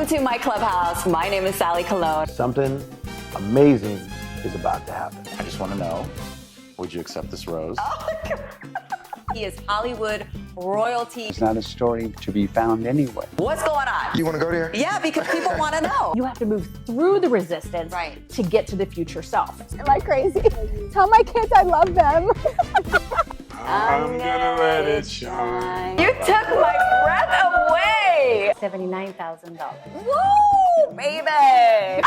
Welcome to my clubhouse. My name is Sally Colón. Something amazing is about to happen. I just want to know, would you accept this rose? Oh, he is Hollywood royalty. It's not a story to be found anywhere. What's going on? You want to go there? Yeah, because people want to know. You have to move through the resistance Right. to get to the future self. Am I crazy? Tell my kids I love them. I'm gonna let it shine. You took my breath away. $79,000. Woo, baby.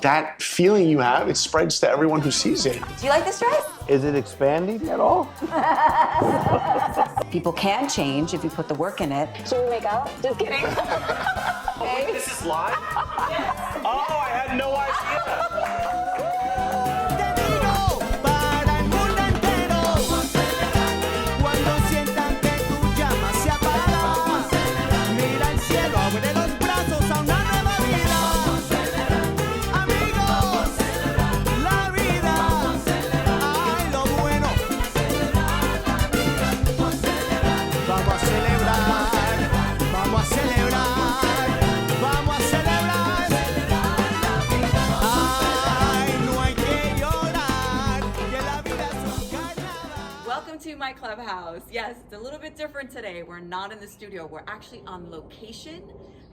That feeling you have, it spreads to everyone who sees it. Do you like this dress? Is it expanding at all? People can change if you put the work in it. Should we make out? Just kidding. This is live? Oh, I had no idea. Welcome to my clubhouse. Yes, it's a little bit different today. We're not in the studio. We're actually on location.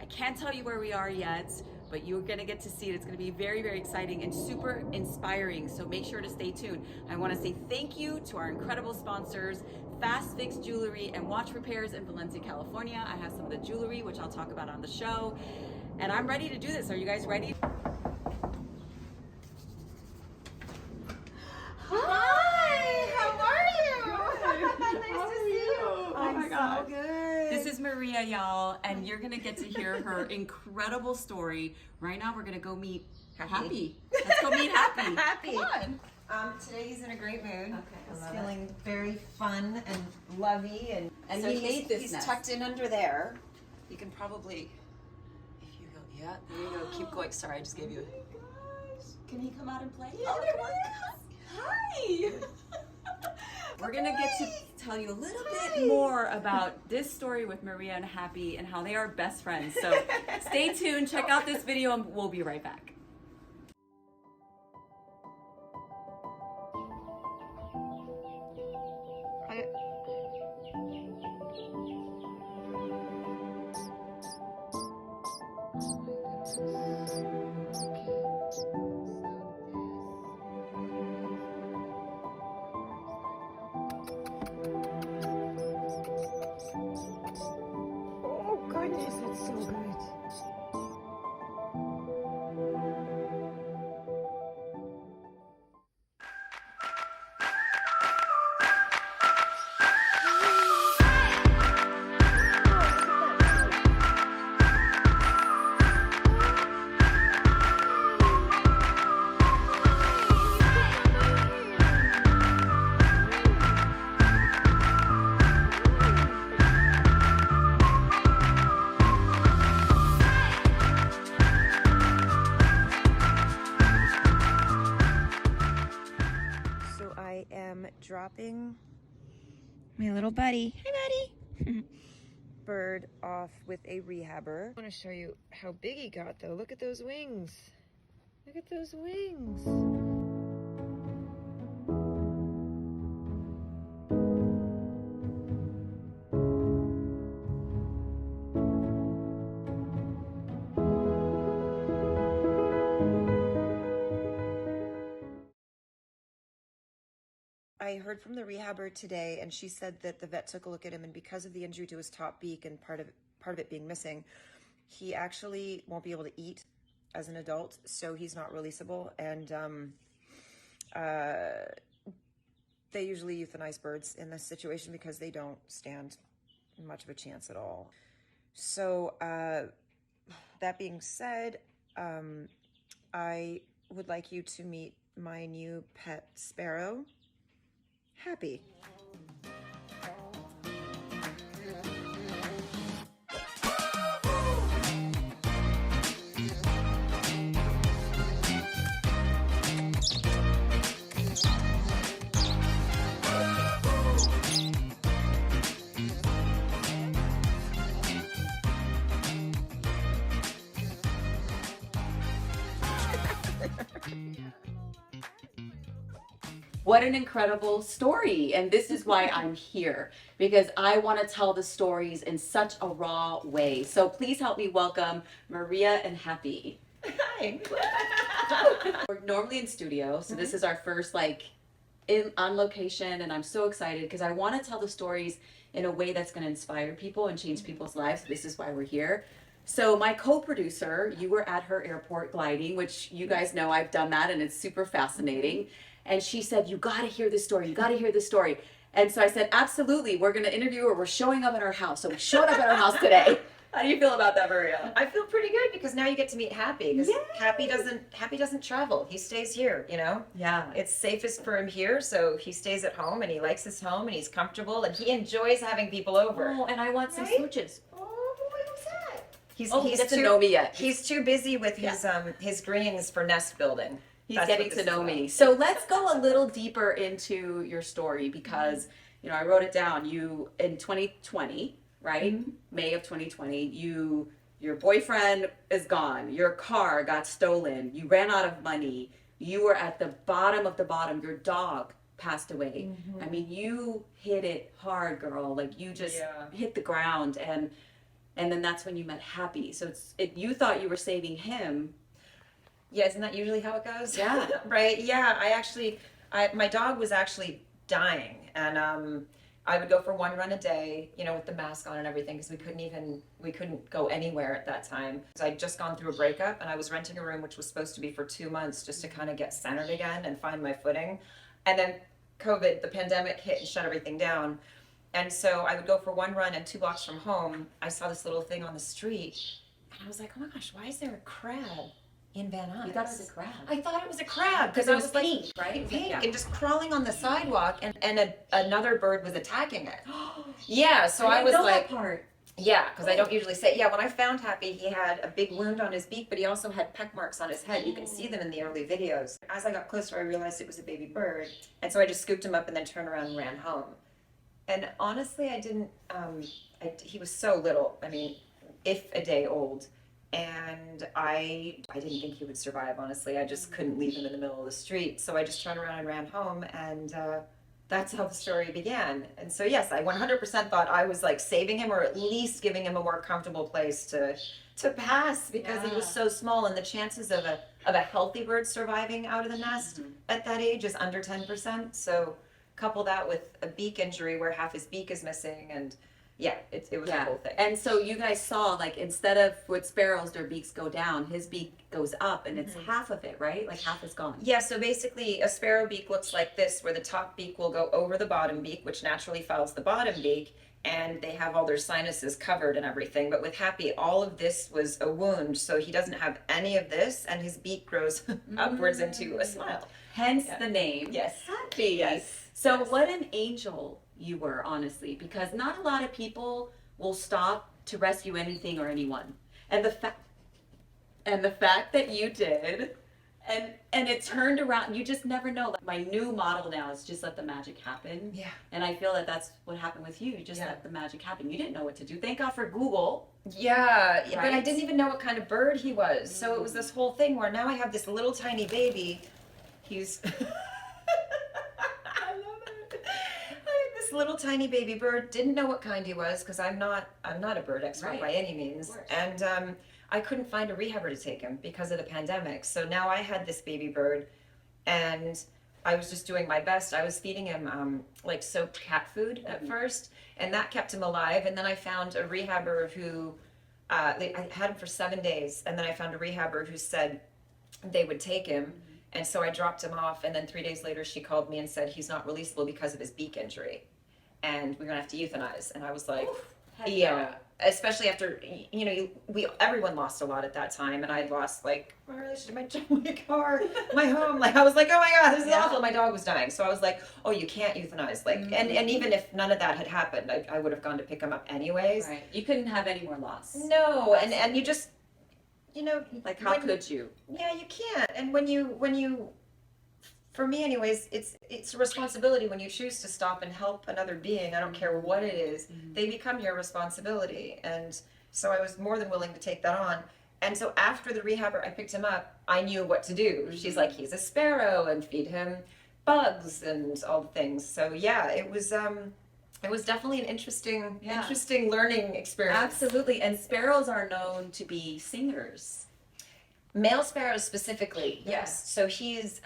I can't tell you where we are yet, but you're gonna get to see it. It's gonna be very, very exciting and super inspiring. So make sure to stay tuned. I wanna say thank you to our incredible sponsors, Fast Fix Jewelry and Watch Repairs in Valencia, California. I have some of the jewelry, which I'll talk about on the show. And I'm ready to do this. Are you guys ready? So good. This is Maria, y'all, and you're gonna get to hear her incredible story. Right now, we're gonna go meet Happy. Let's go meet Happy. Happy. Come on. Today he's in a great mood. Okay, He's feeling very fun and lovey, and And so he made this he's nest. tucked in under there. You can probably, if you go, yeah, there you go. Keep going. Sorry, I just gave you. Can he come out and play? Oh, there he is. Hi. We're gonna get to tell you a little bit more about this story with Maria and Happy and how they are best friends. So stay tuned, check out this video, and we'll be right back. Oh goodness, it's so good. So I am dropping my little buddy. Hi, buddy. Bird off with a rehabber. I want to show you how big he got, though. Look at those wings. Look at those wings. I heard from the rehabber today, and she said that the vet took a look at him, and because of the injury to his top beak and part of it being missing, he actually won't be able to eat as an adult, so he's not releasable. And they usually euthanize birds in this situation because they don't stand much of a chance at all. So that being said, I would like you to meet my new pet sparrow, Happy. What an incredible story. And this is why I'm here, because I want to tell the stories in such a raw way. So please help me welcome Maria and Happy. Hi. We're normally in studio, so this is our first on location, and I'm so excited because I want to tell the stories in a way that's going to inspire people and change people's lives. This is why we're here. So my co-producer, you were at her airport gliding, which you guys know I've done that, and it's super fascinating. And she said, you got to hear this story. You got to hear this story. And so I said, absolutely. We're going to interview her. We're showing up at her house. So we showed up at her house today. How do you feel about that, Maria? I feel pretty good because now you get to meet Happy. Because Happy doesn't travel. He stays here. You know. Yeah. It's safest for him here, so he stays at home and he likes his home and he's comfortable and he enjoys having people over. Oh, and I want some smooches. Oh, boy, who's that? He's he doesn't know me yet. He's too busy with his greens for nest building. He's That's getting to know me. So let's go a little deeper into your story because, I wrote it down. You, in 2020, right? May of 2020, your boyfriend is gone. Your car got stolen. You ran out of money. You were at the bottom of the bottom. Your dog passed away. I mean, you hit it hard, girl. Like you just hit the ground, and then that's when you met Happy. So you thought you were saving him. Yeah, isn't that usually how it goes? Yeah. Right. Yeah. My dog was actually dying, and I would go for one run a day, with the mask on and everything, because we couldn't go anywhere at that time. So I'd just gone through a breakup, and I was renting a room, which was supposed to be for 2 months, just to kind of get centered again and find my footing. And then COVID, the pandemic hit and shut everything down. And so I would go for one run, and 2 blocks from home, I saw this little thing on the street, and I was like, oh my gosh, why is there a crab in Van Nuys? You thought it was a crab? I thought it was a crab because it I was was like pink, right? pink Yeah. and just crawling on the sidewalk, and another bird was attacking it. Yeah, so I was know like, that part. yeah, because I don't usually say. Yeah, when I found Happy, he had a big wound on his beak, but he also had peck marks on his head. You can see them in the early videos. As I got closer, I realized it was a baby bird, and so I just scooped him up and then turned around and ran home. And honestly, I didn't. He was so little. I mean, if a day old. And I didn't think he would survive, honestly. I just couldn't leave him in the middle of the street. So I just turned around and ran home, and that's how the story began. And so yes, I 100% thought I was like saving him, or at least giving him a more comfortable place to pass, because he was so small, and the chances of a healthy bird surviving out of the nest at that age is under 10%. So couple that with a beak injury where half his beak is missing, and yeah, it was a whole thing. And so you guys saw, instead of with sparrows, their beaks go down, his beak goes up, and it's half of it, right? Like half is gone. Yeah, so basically a sparrow beak looks like this, where the top beak will go over the bottom beak, which naturally follows the bottom beak, and they have all their sinuses covered and everything. But with Happy, all of this was a wound, so he doesn't have any of this, and his beak grows upwards into a smile. Hence the name. Yes. Happy. Yes. So what an angel you were, honestly, because not a lot of people will stop to rescue anything or anyone, and the fact that you did, and it turned around. You just never know. My new model now is just let the magic happen. Yeah. And I feel that that's what happened with you. You just let the magic happen. You didn't know what to do. Thank God for Google. Yeah, but I Right? didn't even know what kind of bird he was. So it was this whole thing where now I have this little tiny baby. He's I love it. I had this little tiny baby bird, didn't know what kind he was, because I'm not a bird expert by any means. And I couldn't find a rehabber to take him because of the pandemic. So now I had this baby bird, and I was just doing my best. I was feeding him soaked cat food at first, and that kept him alive. And then I found a rehabber who I had him for 7 days, and then I found a rehabber who said they would take him. And so I dropped him off, and then 3 days later she called me and said he's not releasable because of his beak injury, and we're gonna have to euthanize. And I was like, yeah. Especially after everyone lost a lot at that time, and I lost my relationship, my job, my car, my home. I was like, oh my God, this is awful. My dog was dying, so I was like, oh, you can't euthanize. And even if none of that had happened, I would have gone to pick him up anyways. Right. You couldn't have any more loss. No, and you just. How could you? Yeah, you can't. And when you, for me anyways, it's a responsibility when you choose to stop and help another being. I don't care what it is, they become your responsibility. And so I was more than willing to take that on. And so after the rehabber, I picked him up, I knew what to do. She's like, he's a sparrow, and feed him bugs and all the things. So yeah, it was definitely an interesting learning experience. Absolutely. And sparrows are known to be singers. Male sparrows specifically, yes. So he's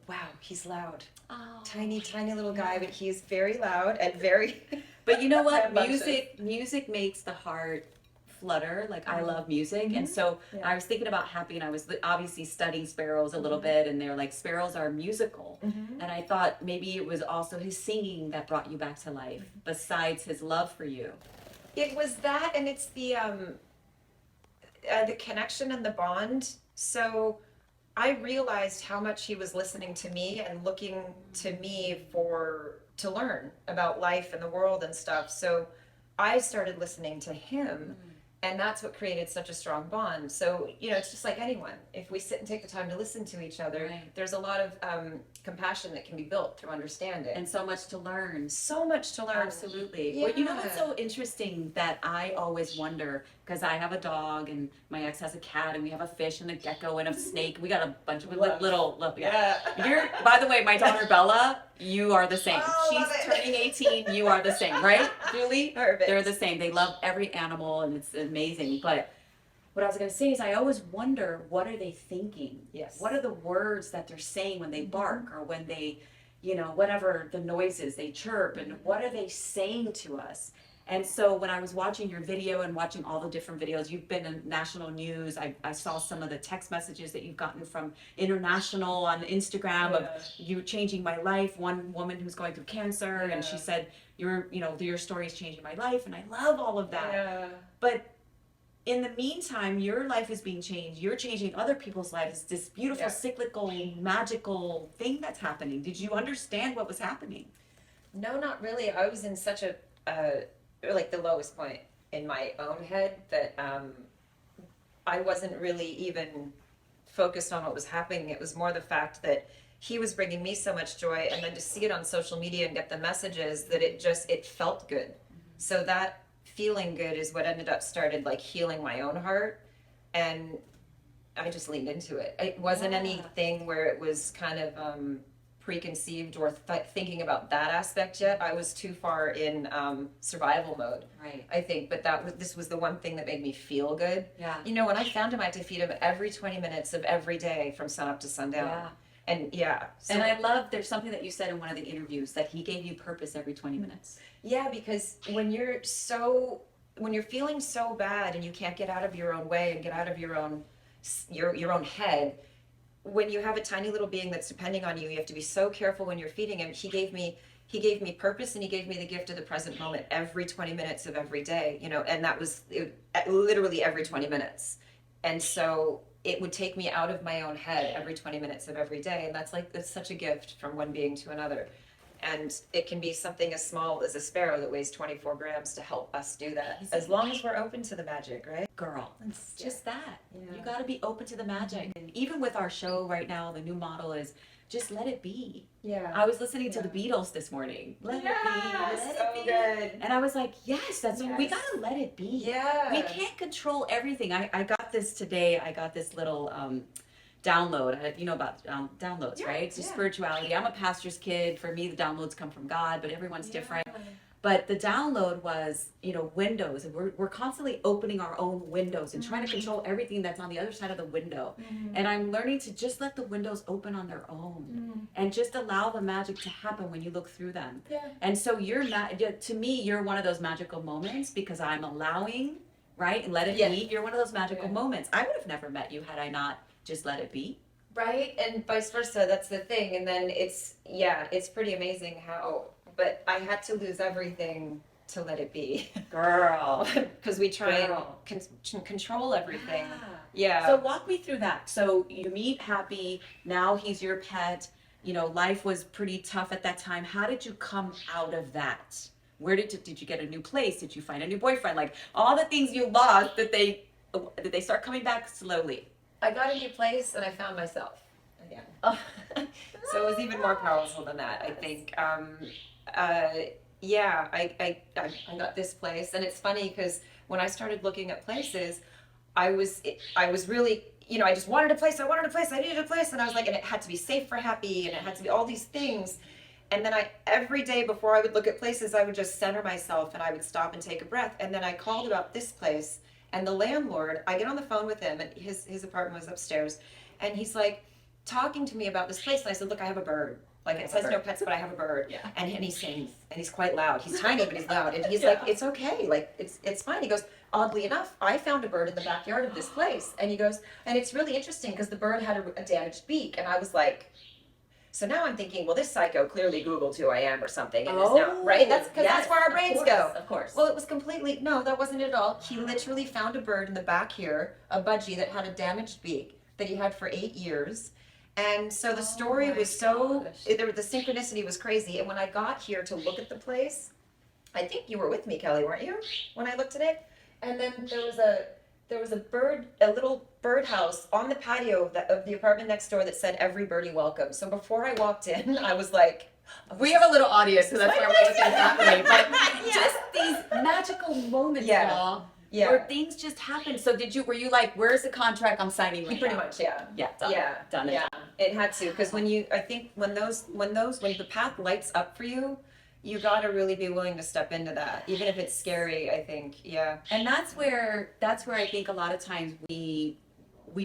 wow, he's loud. Oh, Tiny little guy, but he's very loud and very but you know what? rambunctious. Music makes the heart flutter. Like I love music, and so I was thinking about Happy, and I was obviously studying sparrows a little bit, and they're like sparrows are musical, and I thought maybe it was also his singing that brought you back to life, besides his love for you. It was that, and it's the connection and the bond. So I realized how much he was listening to me and looking to me to learn about life and the world and stuff. So I started listening to him, and that's what created such a strong bond. So, it's just like anyone. If we sit and take the time to listen to each other, there's a lot of compassion that can be built through understanding. And so much to learn. So much to learn. Absolutely. Yeah. Well, you know what's so interesting that I always wonder, because I have a dog and my ex has a cat and we have a fish and a gecko and a snake. We got a bunch of little yeah. You're, by the way, my daughter Bella, you are the same. Oh, She's turning 18. You are the same, right, Julie? Perfect. They're the same. They love every animal and it's amazing. But what I was going to say is I always wonder, what are they thinking? Yes. What are the words that they're saying when they bark or when they, whatever the noises, they chirp, and what are they saying to us? And so when I was watching your video and watching all the different videos, you've been in national news. I saw some of the text messages that you've gotten from international on Instagram of you changing my life. One woman who's going through cancer, and she said, your story is changing my life. And I love all of that. Yeah. But in the meantime, your life is being changed. You're changing other people's lives. It's this beautiful, cyclical, magical thing that's happening. Did you understand what was happening? No, not really. I was in such a like the lowest point in my own head that I wasn't really even focused on what was happening. It was more the fact that he was bringing me so much joy, and then to see it on social media and get the messages that it felt good. So that feeling good is what ended up started like healing my own heart, and I just leaned into it. It wasn't anything where it was kind of preconceived or thinking about that aspect yet. I was too far in survival mode, Right. I think. But this was the one thing that made me feel good. Yeah. When I found him, I had to feed him every 20 minutes of every day from sunup to sundown. Yeah. And so, And I love, there's something that you said in one of the interviews, that he gave you purpose every 20 minutes. yeah, because when you're feeling so bad and you can't get out of your own way and get out of your own head, when you have a tiny little being that's depending on you, you have to be so careful when you're feeding him. He gave me purpose, and he gave me the gift of the present moment every 20 minutes of every day, and that was literally every 20 minutes. And so it would take me out of my own head every 20 minutes of every day. And that's such a gift from one being to another. And it can be something as small as a sparrow that weighs 24 grams to help us do that, as long as we're open to the magic, right? Girl, it's just that. You got to be open to the magic. And even with our show right now, the new model is just let it be. Yeah. I was listening to the Beatles this morning. Let it be. Let so it be. good. And I was like, yes, we got to let it be. Yeah. We can't control everything. I got this today. I got this little download. You know about downloads, right? It's just spirituality. I'm a pastor's kid. For me, the downloads come from God, but everyone's different. But the download was, windows. And we're constantly opening our own windows and trying to control everything that's on the other side of the window. And I'm learning to just let the windows open on their own and just allow the magic to happen when you look through them. And so to me, you're one of those magical moments, because I'm allowing, right? And let it be. You're one of those magical moments. I would have never met you had I not just let it be. Right, and vice versa. That's the thing. And then it's pretty amazing how. But I had to lose everything to let it be, Girl. because we try and control everything. Yeah. So walk me through that. So you meet Happy. Now he's your pet. Life was pretty tough at that time. How did you come out of that? Where did you get a new place? Did you find a new boyfriend? Like all the things you lost, did they start coming back slowly? I got a new place and I found myself again. So it was even more powerful than that, I think. I got this place, and it's funny because when I started looking at places, I was really you know, I just wanted a place, I needed a place. And I was like, and it had to be safe for Happy, and it had to be all these things. And then every day before I would look at places, I would just center myself and I would stop and take a breath. And then I called about this place, and the landlord, I get on the phone with him, and his apartment was upstairs. And he's like talking to me about this place. And I said, look, I have a bird. Like, it says no pets, but I have a bird. Yeah. And he sings, and he's quite loud. He's tiny, but he's loud. And he's like, it's okay. Like, it's fine. He goes, oddly enough, I found a bird in the backyard of this place. And he goes, and it's really interesting because the bird had a damaged beak. And I was like, so now I'm thinking, well, this psycho clearly Googled who I am or something. And is now, right? That's because that's where our brains go. Of course. Well, it was completely, no, that wasn't it at all. He literally found a bird in the back here, a budgie that had a damaged beak that he had for 8 years. And so the story was the synchronicity was crazy. And when I got here to look at the place, I think you were with me, Kelly, weren't you? When I looked at it, and then there was a little birdhouse on the patio of the apartment next door that said "Every birdie welcome." So before I walked in, I was like, we have a little audience, so that's why we're looking happening. But just these magical moments, y'all. Yeah. Where things just happen. So were you like, where's the contract I'm signing right Pretty now? much, yeah. Yeah, done. Yeah, Done. yeah. It had to, because when the path lights up for you, you gotta really be willing to step into that, even if it's scary. I think, yeah. And that's where I think a lot of times we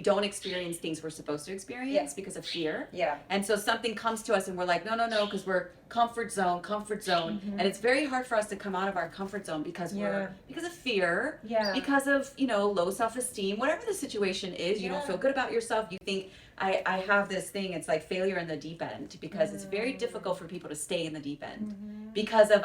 don't experience things we're supposed to experience because of fear. Yeah. And so something comes to us and we're like, no, because we're comfort zone. Mm-hmm. And it's very hard for us to come out of our comfort zone because because of fear, because of, low self-esteem, whatever the situation is, you don't feel good about yourself. You think I have this thing, it's like failure in the deep end, because it's very difficult for people to stay in the deep end because of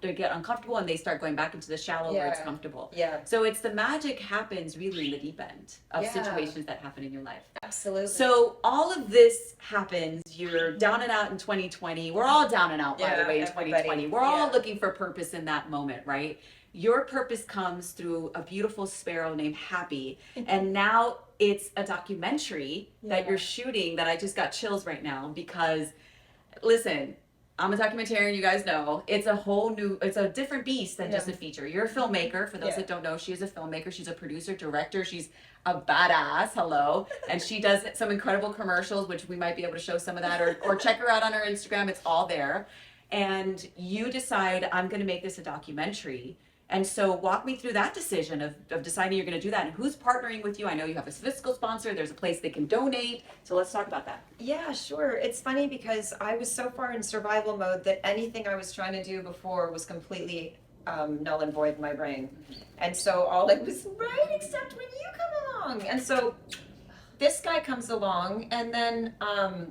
they get uncomfortable and they start going back into the shallow where it's comfortable. Yeah. So it's the magic happens really in the deep end of situations that happen in your life. Absolutely. So all of this happens, you're down and out in 2020. We're all down and out, by the way, in 2020. We're all looking for purpose in that moment, right? Your purpose comes through a beautiful sparrow named Happy. And now it's a documentary that you're shooting that I just got chills right now because, listen, I'm a documentarian, you guys know. It's a different beast than just a feature. You're a filmmaker. For those that don't know, she is a filmmaker. She's a producer, director. She's a badass, hello. And she does some incredible commercials, which we might be able to show some of that, or check her out on her Instagram. It's all there. And you decide, I'm going to make this a documentary. And so walk me through that decision of deciding you're going to do that, and who's partnering with you. I know you have a physical sponsor. There's a place they can donate. So let's talk about that. Yeah, sure. It's funny because I was so far in survival mode that anything I was trying to do before was completely null and void in my brain. And so all it was right, except when you come along. And so this guy comes along, and then, hi,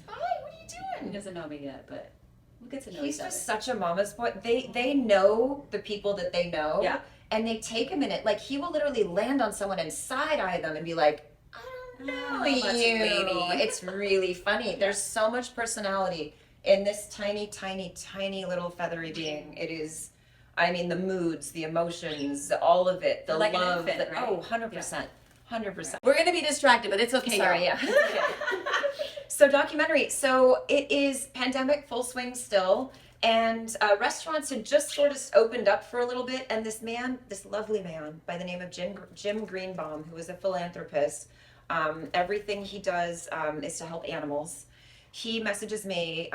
what are you He doing? doesn't know me yet, but we'll get to know He's each other. just such a mama's boy. They know the people that they know. Yeah. And they take a minute. Like, he will literally land on someone and side-eye them and be like, I don't know Not much, you. lady. It's really funny. There's so much personality in this tiny, tiny, tiny little feathery being. It is, I mean, the moods, the emotions, all of it, the Like an love. infant, right? Oh, 100%. 100%. We're going to be distracted, but it's okay. Sorry, y'all. yeah. So documentary. So it is pandemic full swing still. And restaurants had just sort of opened up for a little bit. And this lovely man by the name of Jim Greenbaum, who is a philanthropist, everything he does is to help animals. He messages me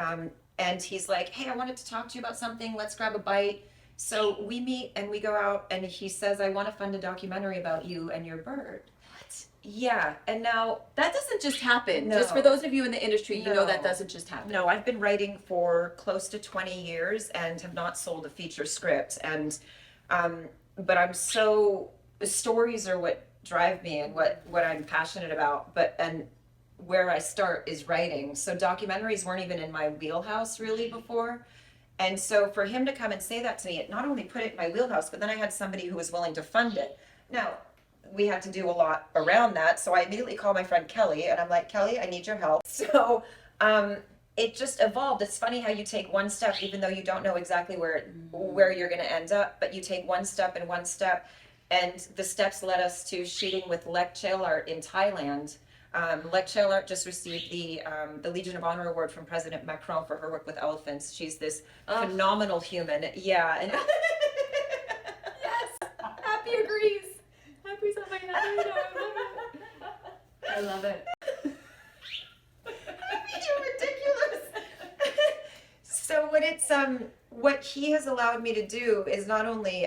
and he's like, hey, I wanted to talk to you about something. Let's grab a bite. So we meet and we go out, and he says, I want to fund a documentary about you and your bird. What? Yeah. And now That doesn't just happen. No. Just for those of you in the industry, you know that No. doesn't just happen. No, I've been writing for close to 20 years and have not sold a feature script. And, but the stories are what drive me and what I'm passionate about. And where I start is writing. So documentaries weren't even in my wheelhouse really before. And so for him to come and say that to me, it not only put it in my wheelhouse, but then I had somebody who was willing to fund it. Now, we had to do a lot around that. So I immediately called my friend Kelly, and I'm like, Kelly, I need your help. So it just evolved. It's funny how you take one step, even though you don't know exactly where you're going to end up, but you take one step and one step. And the steps led us to shooting with Lek Chailart in Thailand. Lek Chailart just received the Legion of Honor Award from President Macron for her work with elephants. She's this phenomenal human. Yeah. And Yes. Happy agrees. Happy's on my head. I love it. You're ridiculous. So what he has allowed me to do is not only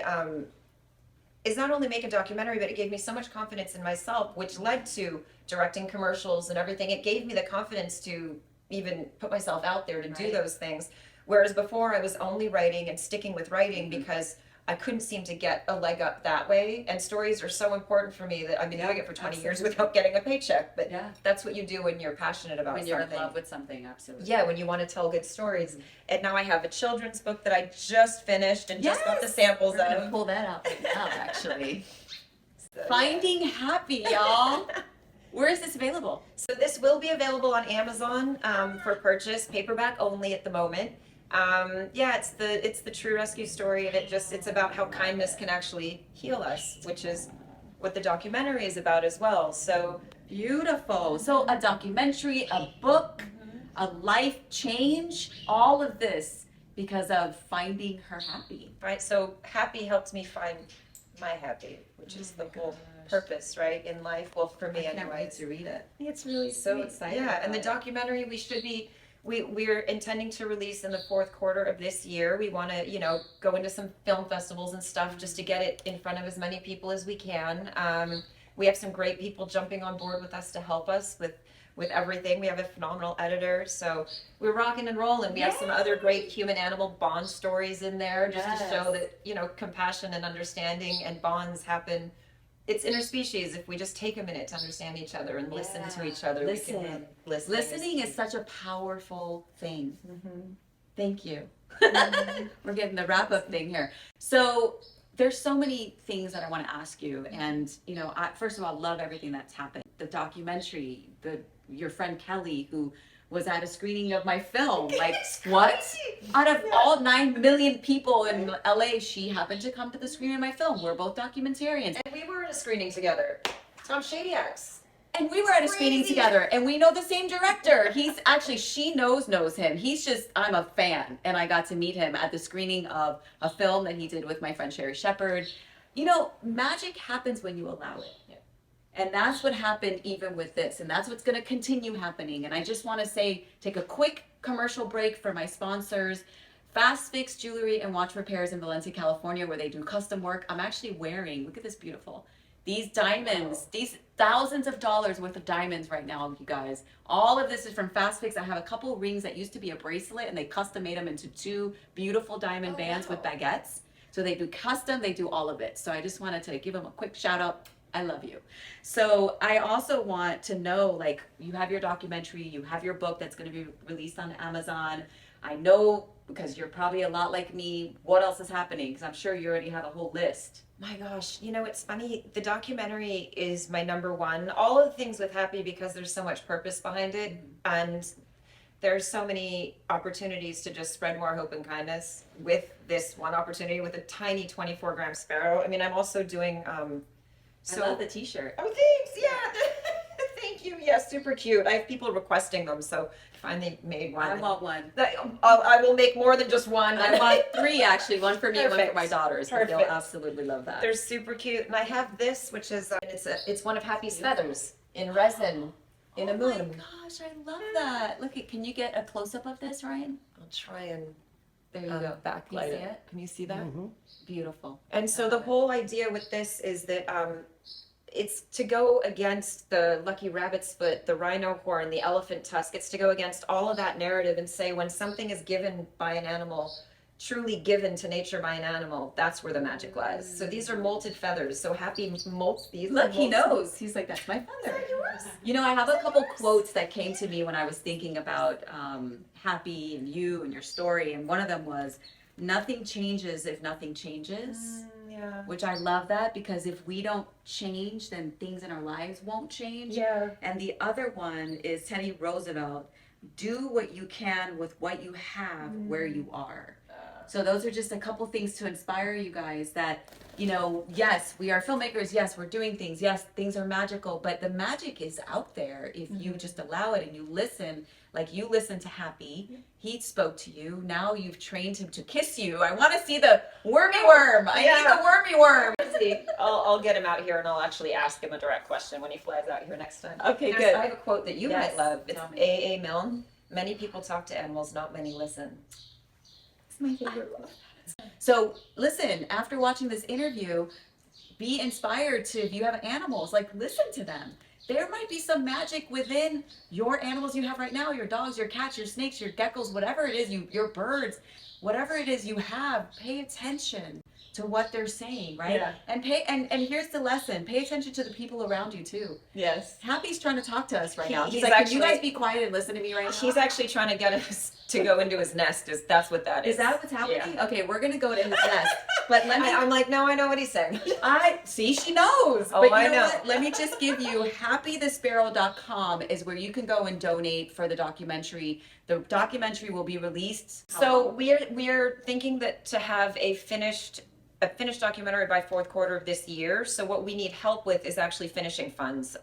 make a documentary, but it gave me so much confidence in myself, which led to directing commercials and everything. It gave me the confidence to even put myself out there to do those things. Whereas before I was only writing and sticking with writing because I couldn't seem to get a leg up that way. And stories are so important for me that I've been doing it for 20 years without getting a paycheck. But that's what you do when you're passionate about When something. you're in love with something, absolutely. Yeah, when you want to tell good stories. And now I have a children's book that I just finished and just got the samples We're gonna of. pull that out right now, actually. Finding Happy, y'all. Where is this available? So this will be available on Amazon for purchase, paperback only at the moment. It's the true rescue story, and it's about how kindness can actually heal us, which is what the documentary is about as well. So beautiful. So a documentary, a book, a life change, all of this because of finding her happy. Right. So happy helps me find my happy, which is the whole purpose, right, in life. Well, for me, anyway. I can't wait to read it. It's really so sweet. excited. Yeah, and the documentary we're intending to release in the fourth quarter of this year. We want to, go into some film festivals and stuff just to get it in front of as many people as we can. We have some great people jumping on board with us to help us with everything. We have a phenomenal editor, so we're rocking and rolling. We have some other great human-animal bond stories in there just to show that, compassion and understanding and bonds happen. It's interspecies. If we just take a minute to understand each other and listen to each other, we can listen. Listening is such a powerful thing. Thank you. We're getting the wrap-up thing here. So there's so many things that I want to ask you, and I first of all love everything that's happened. The documentary, your friend Kelly, who was at a screening of my film. Like, what? Out of all 9 million people in LA, she happened to come to the screening of my film. We're both documentarians. And we were at a screening together. Tom Shadyacs. And we were at a screening together, and we know the same director. He's actually, she knows him. He's just, I'm a fan. And I got to meet him at the screening of a film that he did with my friend Sherry Shepard. Magic happens when you allow it. And that's what happened even with this. And that's what's going to continue happening. And I just want to take a quick commercial break for my sponsors. Fast Fix Jewelry and Watch Repairs in Valencia, California, where they do custom work. I'm actually wearing, look at this beautiful, these diamonds, these thousands of dollars worth of diamonds right now, you guys. All of this is from Fast Fix. I have a couple rings that used to be a bracelet, and they custom made them into 2 beautiful diamond bands with baguettes. So they do custom, they do all of it. So I just wanted to give them a quick shout out. I love you. So I also want to know, you have your documentary, you have your book that's going to be released on Amazon. I know, because you're probably a lot like me, what else is happening? Because I'm sure you already have a whole list. My gosh, it's funny. The documentary is my number one. All of the things with Happy, because there's so much purpose behind it. And there's so many opportunities to just spread more hope and kindness with this one opportunity with a tiny 24-gram sparrow. I mean, I'm also doing... I love the t-shirt. Oh, thanks. Yeah. Thank you. Yeah, super cute. I have people requesting them, so finally made one. I want one. I will make more than just one. I want 3, actually. One for me and one for Perfect. my daughters. Perfect. They'll absolutely love that. They're super cute. And I have this, which is, it's one of Happy's feathers in resin in a moon. Oh my gosh, I love that. Look, can you get a close-up of this, Ryan? I'll try and There you go. backlight Can you see it. it? Can you see that? Beautiful. And so the whole idea with this is that it's to go against the lucky rabbit's foot, the rhino horn, the elephant tusk. It's to go against all of that narrative and say when something is given by an animal, truly given to nature by an animal, that's where the magic lies. So these are molted feathers. So Happy molts these. Look, he knows. He's like, that's my feather. I have a couple quotes that came to me when I was thinking about Happy and you and your story. And one of them was, nothing changes if nothing changes. Yeah. Which I love that, because if we don't change, then things in our lives won't change. Yeah. And the other one is Teddy Roosevelt, do what you can with what you have where you are. So those are just a couple things to inspire you guys that, you know, yes, we are filmmakers. Yes, we're doing things. Yes, things are magical, but the magic is out there if you just allow it and you listen. Like you listened to Happy, he spoke to you. Now you've trained him to kiss you. I want to see the wormy worm. I need the wormy worm. I'll get him out here and I'll actually ask him a direct question when he flies out here next time. Okay, good. I have a quote that you Yes, might love. It's tell me. A.A. Milne. Many people talk to animals, not many listen. It's my favorite quote. So listen, after watching this interview, be inspired to, if you have animals, like listen to them. There might be some magic within your animals you have right now, your dogs, your cats, your snakes, your geckos, whatever it is, your birds, whatever it is you have, pay attention to what they're saying, right? Yeah. And and here's the lesson, pay attention to the people around you too. Yes. Happy's trying to talk to us right now. He's he's like, can you actually- guys be quiet and listen to me right now? He's actually trying to get us to go into his nest. That's what that is. Is that what's happening? Yeah. Okay, we're gonna go to his nest. But let me I'm like, no, I know what he's saying. I see, she knows. Oh, but you I know know. what? Let me just give you happythesparrow.com is where you can go and donate for the documentary. The documentary will be released. So we're thinking that to have a finished documentary by fourth quarter of this year. So what we need help with is actually finishing funds.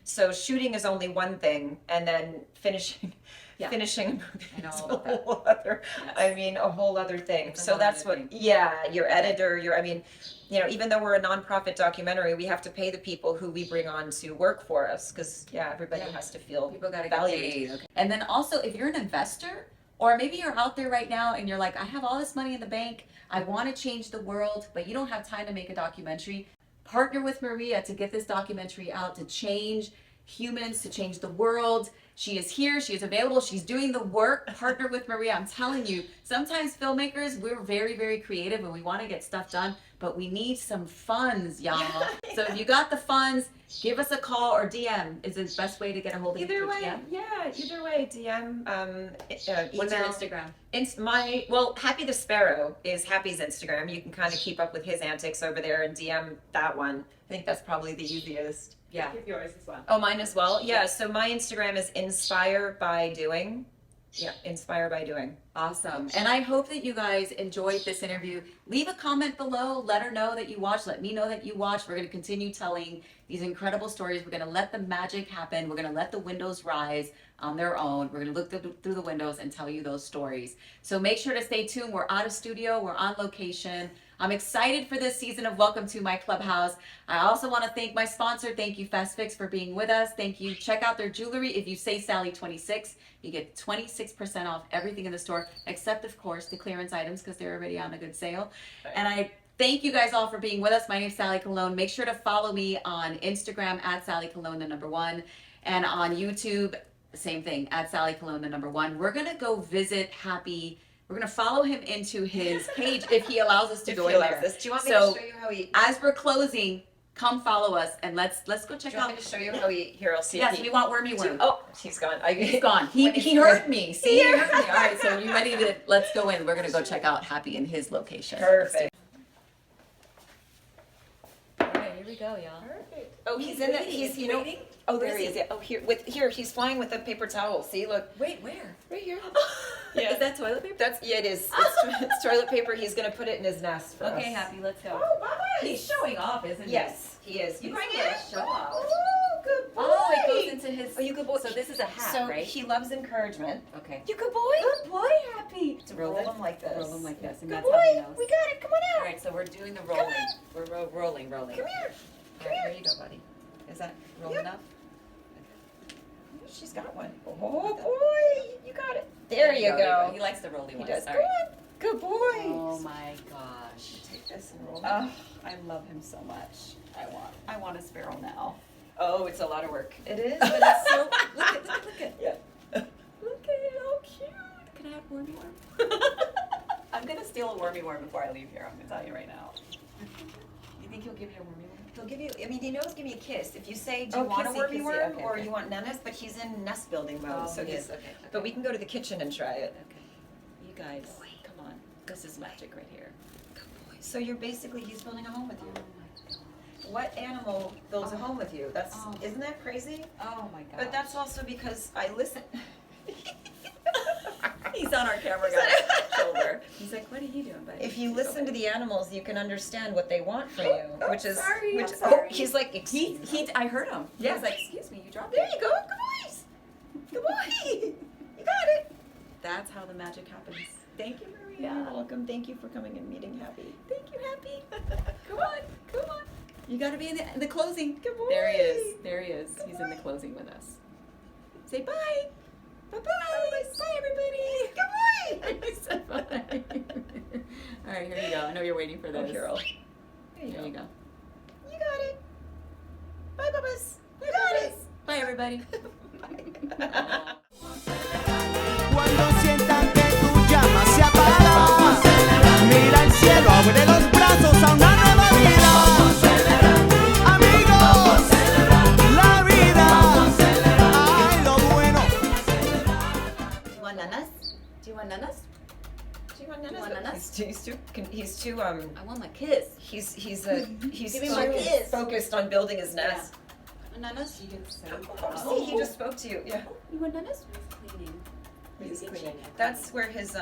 So shooting is only one thing, and then finishing a movie I know is all about a whole other. Yes. I mean, a whole other thing. It's a So whole that's other what. thing. Yeah, your editor. Even though we're a nonprofit documentary, we have to pay the people who we bring on to work for us because everybody has to feel People gotta get valued. paid. Okay. And then also, if you're an investor, or maybe you're out there right now and you're like, I have all this money in the bank, I want to change the world, but you don't have time to make a documentary. Partner with Maria to get this documentary out to change humans, to change the world. She is here, she is available, she's doing the work. Partner with Maria. I'm telling you, sometimes filmmakers, we're very, very creative and we want to get stuff done, but we need some funds, y'all. So if you got the funds, give us a call or DM is the best way to get a hold of you. Either way, DM? either way, DM. What's your email. Instagram? Happy the Sparrow is Happy's Instagram. You can kind of keep up with his antics over there and DM that one. I think that's probably the easiest. Yeah. Give yours as well. Oh, mine as well? Yeah, so my Instagram is Inspire by Doing. Yeah, Inspire by Doing. Awesome. And I hope that you guys enjoyed this interview. Leave a comment below. Let her know that you watched. Let me know that you watched. We're going to continue telling these incredible stories. We're going to let the magic happen. We're going to let the windows rise on their own. We're going to look through the windows and tell you those stories. So make sure to stay tuned. We're out of studio. We're on location. I'm excited for this season of Welcome to My Clubhouse. I also want to thank my sponsor. Thank you, Fast Fix, for being with us. Thank you. Check out their jewelry. If you say Sally26, you get 26% off everything in the store, except, of course, the clearance items because they're already on a good sale. And I thank you guys all for being with us. My name is Sally Colón. Make sure to follow me on Instagram at Sally Colón, the number 1. And on YouTube, same thing, at Sally Colón, the number 1. We're going to go visit Happy. We're going to follow him into his page if he allows us to go in there. Do you want me So, to show you how he... as we're closing, come follow us and let's go check Do you want out. me to show you how he... Here, I'll see Yes, if he... we want wormy worm. Oh, he's gone. He's gone. He heard me. See, he heard me. All right, so you ready to? Let's go in. We're gonna go check out Happy in his location. Perfect. All right, here we go, y'all. Perfect. Oh, he's in the... He's, you know... waiting? Oh, Where there is he is. Yeah. Oh, here, he's flying with a paper towel. See, look. Wait, where? Right here. Is that toilet paper? It is. It's toilet paper. He's gonna put it in his nest for us. Okay, Happy, let's go. Oh, bye. He's showing off, isn't he? Yes, he is. You bring bring it. Show off. Oh, good boy. Oh, it goes into his. Oh, you good boy. So this is a hat, So right? he loves encouragement. Okay. You good boy. Good boy, Happy. To roll him like this. Roll him like this, and Good that's how he boy. knows. We got it. Come on All out. right, so we're doing the rolling. We're rolling. Come here. All right, here you go, buddy. Is that roll enough? She's got one. Oh boy, you got it. There you go. He likes the rolly He ones. does. All Go right. on. Good boy. Oh my gosh. Take this and roll. Oh, I love him so much. I want a sparrow now. Oh, it's a lot of work. It is, but it's so look at. Yeah. Look at it, how cute. Can I have wormy worm? I'm gonna steal a wormy worm before I leave here. I'm gonna tell you right now. You think he'll give you a wormy worm? He'll give you. I mean, he knows. Give me a kiss. If you say, "Do Oh, you want a kissy, wormy kissy. worm Okay, or okay. you want nanas?" But he's in nest building mode, so he he's. is. Okay. But we can go to the kitchen and try it. Okay. You guys, come on. This is magic right here. So you're basically he's building a home with you. Oh my god. What animal builds a home with you? That's Oh. Isn't that crazy? Oh my god. But that's also because I listen. He's on our camera, guys. shoulder. He's like, what are you doing, buddy? If you listen to the animals, you can understand what they want from you, which is sorry, which. I'm sorry. Oh, he's like, I heard him. Yeah. He was like, excuse me, you dropped there it. you go, good boys, good boy, you got it. That's how the magic happens. Thank you, Maria. You're welcome. Thank you for coming and meeting Happy. Thank you, Happy. Come on. You got to be in the closing. Good boy. There he is. He's in the closing with us. Say bye. Bye-bye. Bye, everybody. Good boy. So funny. All right, here you go. I know you're waiting for this. Oh, Carol. There you go. You got it. Bye, Bubba's. You got it. Bye, everybody. Aw. Cuando sientan que tu llama se apaga, mira el cielo, abre los brazos a una nueva vida. Amigos, la vida, ay, lo bueno. Do you want nanas? Do you want nanas? Do you want Do you want nanas? He's too I want my kiss. he's Give me my kiss. focused on building his nest. Nanas? You get so See, he just spoke to you. Yeah. You want nanas? Cleaning. He's cleaning. That's where his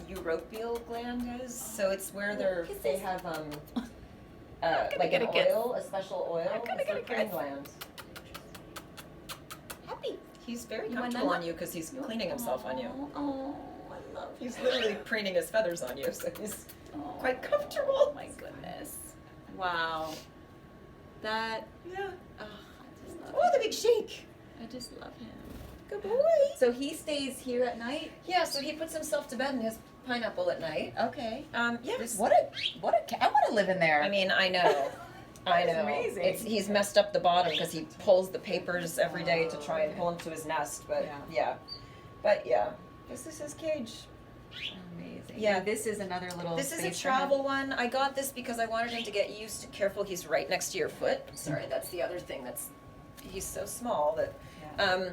uropial gland is. So it's where they have like get an a kiss. oil, a special oil. It's their cleaning gland. Happy. He's very You want comfortable nana? on you because he's cleaning himself on you. Oh, I love you. He's literally preening his feathers on you, so he's quite comfortable. Oh my goodness. Wow. That, Yeah. oh, I just love Oh, him. the big shake. I just love him. Good boy. So he stays here at night? Yeah, so he puts himself to bed in his pineapple at night. Okay. Yes. What a I want to live in there. I mean, I know. I That is know. amazing. He's messed up the bottom because he pulls the papers every day to try and pull him to his nest. But Yeah. But yeah, this is his cage. Amazing. Yeah. This is another little This is a space for him. travel one. I got this because I wanted him to get used to. Careful, he's right next to your foot. Sorry, that's the other thing. He's so small that. Yeah.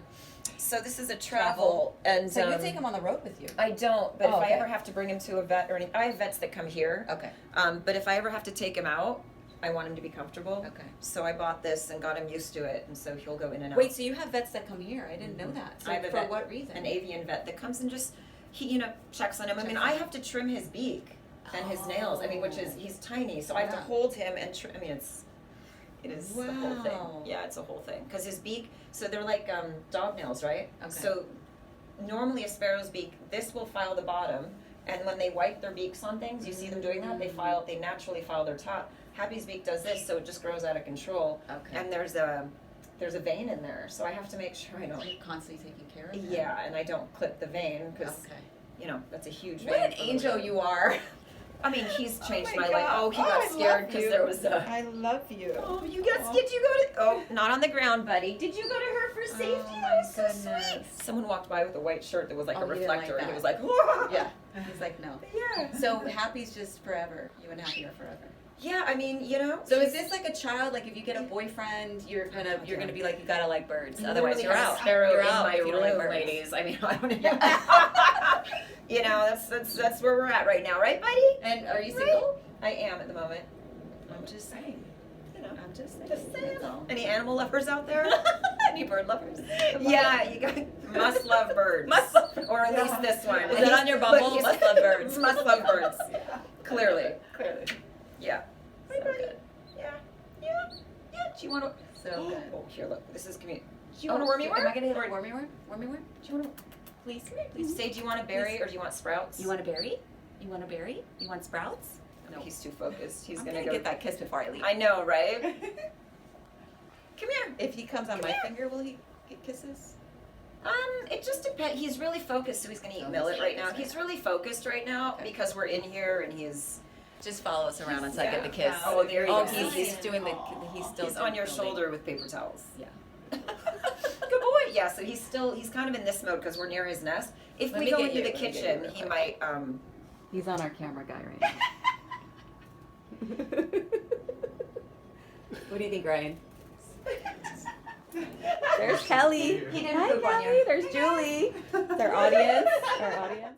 So this is a travel, and So you take him on the road with you? I don't, but Oh, if I okay. ever have to bring him to a vet or anything, I have vets that come here. Okay. But if I ever have to take him out, I want him to be comfortable. Okay. So I bought this and got him used to it, and so he'll go in and out. Wait, so you have vets that come here? I didn't know that. So I have a for vet, what reason? an avian vet that comes and just checks on him. I mean, I have to trim his beak and his nails. I mean, which is he's tiny, so I have to Yeah. hold him and trim. I mean, it is the whole thing. Wow. Yeah, it's a whole thing because his beak. So they're like dog nails, right? Okay. So normally a sparrow's beak, this will file the bottom, and when they wipe their beaks on things, you see them doing that. They naturally file their top. Happy's beak does this, so it just grows out of control. Okay. And there's a vein in there, so I have to make sure I don't. You're constantly taking care of him. Yeah, and I don't clip the vein because Okay. that's a huge What vein. an angel you are. I mean, he's changed my my life. God. Oh, he Oh, I got love scared because you. there was a. I love you. Oh, you got. Did you go to? Oh, not on the ground, buddy. Did you go to her for safety? Oh, That my was so sweet. goodness. Someone walked by with a white shirt that was like Oh, a he didn't like reflector, and he that. was like, "Whoa." Yeah. He's like, no. Yeah. So Happy's just forever. You and Happy are forever. Yeah, I mean, So is this like a child? Like if you get a boyfriend, you're gonna be like you gotta like birds. Otherwise, Literally you're have out. Sparrow You're in out my if you don't like room, birds. ladies. I mean, I don't know. That's where we're at right now, right, buddy? And are you single? I am at the moment. I'm just saying. I'm just saying. Just saying. That's all. Any animal lovers out there? Any bird lovers? Yeah, you got must love birds. Must love birds. Or at least this one. Is that on your Bumble? Look, Must love birds. Must love birds. Clearly. Yeah. So good. Yeah. Do you want to? So good. Oh, here, look. This is community. Do you want a wormy worm? Am I gonna hit a wormy worm? Wormy worm? Do you want to? Please. Please say, do you want a berry or do you want sprouts? You want a berry? You want a berry? You want sprouts? No, he's too focused. He's I'm gonna gonna go get that kiss before I leave. I know, right? Come here. If he comes on my finger, will he get kisses? It just depends. He's really focused, so he's gonna eat Oh, millet he's right now. focused, He's really focused right now Okay. because we're in here and he's Just follow us around until I get the kiss. Oh, there you go. He's doing the. He's still. he's on your building. shoulder with paper towels. Yeah. Good boy. Yeah, so he's kind of in this mode because we're near his nest. If Let we me go get into you. the Let me get you kitchen, real he quick. might He's on our camera guy right now. What do you think, Ryan? There's Kelly. He didn't Hi, poop on Kelly. you. There's Julie. It's our audience. Our audience.